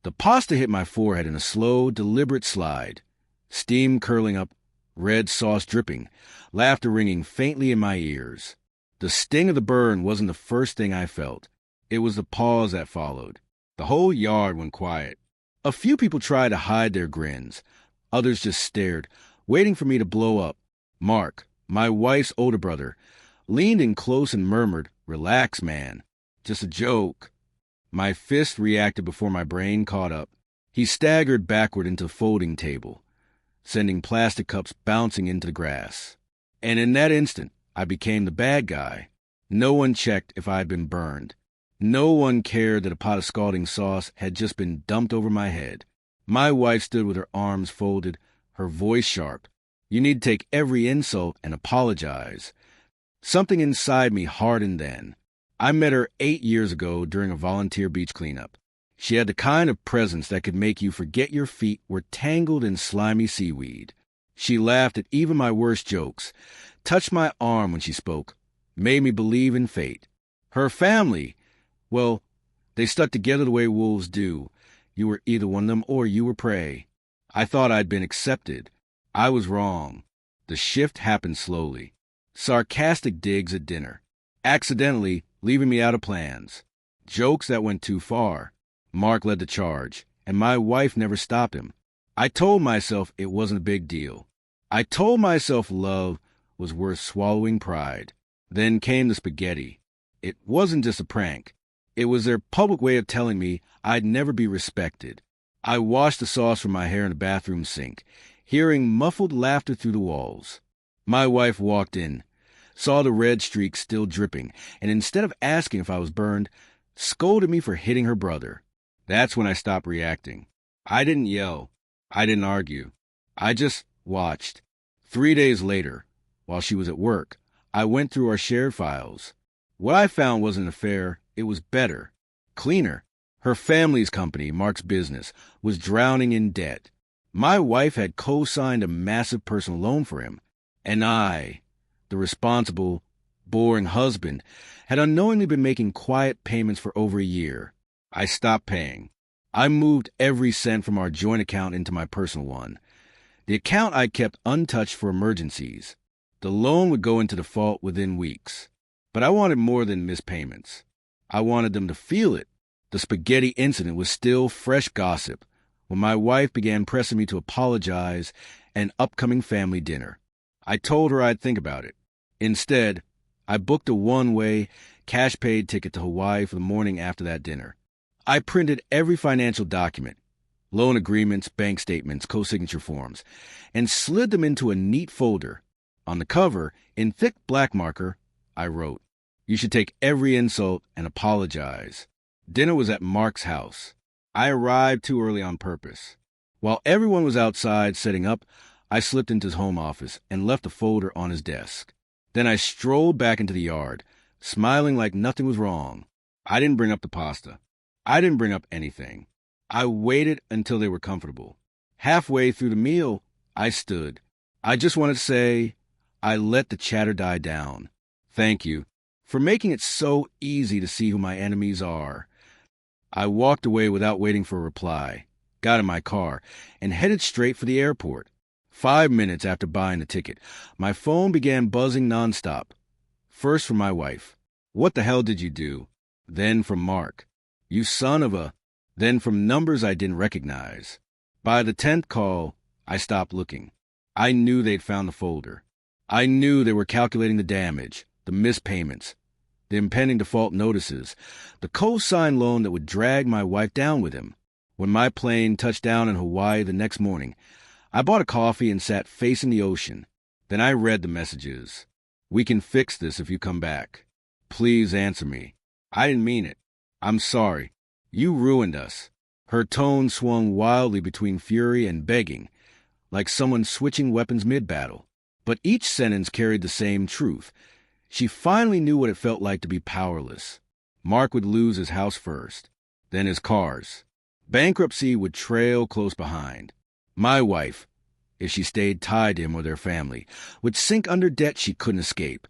The pasta hit my forehead in a slow, deliberate slide, steam curling up, red sauce dripping, laughter ringing faintly in my ears. The sting of the burn wasn't the first thing I felt. It was the pause that followed. The whole yard went quiet. A few people tried to hide their grins. Others just stared, waiting for me to blow up. Mark, my wife's older brother, leaned in close and murmured, "Relax, man. Just a joke." My fist reacted before my brain caught up. He staggered backward into the folding table, sending plastic cups bouncing into the grass. And in that instant, I became the bad guy. No one checked if I had been burned. No one cared that a pot of scalding sauce had just been dumped over my head. My wife stood with her arms folded, her voice sharp. You need to take every insult and apologize. Something inside me hardened then. I met her 8 years ago during a volunteer beach cleanup. She had the kind of presence that could make you forget your feet were tangled in slimy seaweed. She laughed at even my worst jokes, touched my arm when she spoke, made me believe in fate. Her family, well, they stuck together the way wolves do. You were either one of them or you were prey. I thought I'd been accepted. I was wrong. The shift happened slowly. Sarcastic digs at dinner. Accidentally leaving me out of plans. Jokes that went too far. Mark led the charge, and my wife never stopped him. I told myself it wasn't a big deal. I told myself love was worth swallowing pride. Then came the spaghetti. It wasn't just a prank. It was their public way of telling me I'd never be respected. I washed the sauce from my hair in the bathroom sink, hearing muffled laughter through the walls. My wife walked in, saw the red streak still dripping, and instead of asking if I was burned, scolded me for hitting her brother. That's when I stopped reacting. I didn't yell. I didn't argue. I just watched. 3 days later, while she was at work, I went through our shared files. What I found wasn't an affair. It was better, cleaner. Her family's company, Mark's business, was drowning in debt. My wife had co-signed a massive personal loan for him, and I, the responsible, boring husband, had unknowingly been making quiet payments for over a year. I stopped paying. I moved every cent from our joint account into my personal one. The account I kept untouched for emergencies. The loan would go into default within weeks. But I wanted more than missed payments. I wanted them to feel it. The spaghetti incident was still fresh gossip when my wife began pressing me to apologize and upcoming family dinner. I told her I'd think about it. Instead, I booked a one-way, cash-paid ticket to Hawaii for the morning after that dinner. I printed every financial document, loan agreements, bank statements, co-signature forms, and slid them into a neat folder. On the cover, in thick black marker, I wrote, "You should take every insult and apologize." Dinner was at Mark's house. I arrived too early on purpose. While everyone was outside setting up, I slipped into his home office and left the folder on his desk. Then I strolled back into the yard, smiling like nothing was wrong. I didn't bring up the pasta. I didn't bring up anything. I waited until they were comfortable. Halfway through the meal, I stood. I just wanted to say, I let the chatter die down. Thank you for making it so easy to see who my enemies are. I walked away without waiting for a reply, got in my car, and headed straight for the airport. 5 minutes after buying the ticket, my phone began buzzing nonstop. First from my wife. "What the hell did you do?" Then from Mark. "You son of a..." Then from numbers I didn't recognize. By the 10th call, I stopped looking. I knew they'd found the folder. I knew they were calculating the damage, the missed payments, the impending default notices, the co-signed loan that would drag my wife down with him. When my plane touched down in Hawaii the next morning, I bought a coffee and sat facing the ocean. Then I read the messages. "We can fix this if you come back. Please answer me. I didn't mean it. I'm sorry. You ruined us." Her tone swung wildly between fury and begging, like someone switching weapons mid-battle. But each sentence carried the same truth. She finally knew what it felt like to be powerless. Mark would lose his house first, then his cars. Bankruptcy would trail close behind. My wife, if she stayed tied to him or their family, would sink under debt she couldn't escape.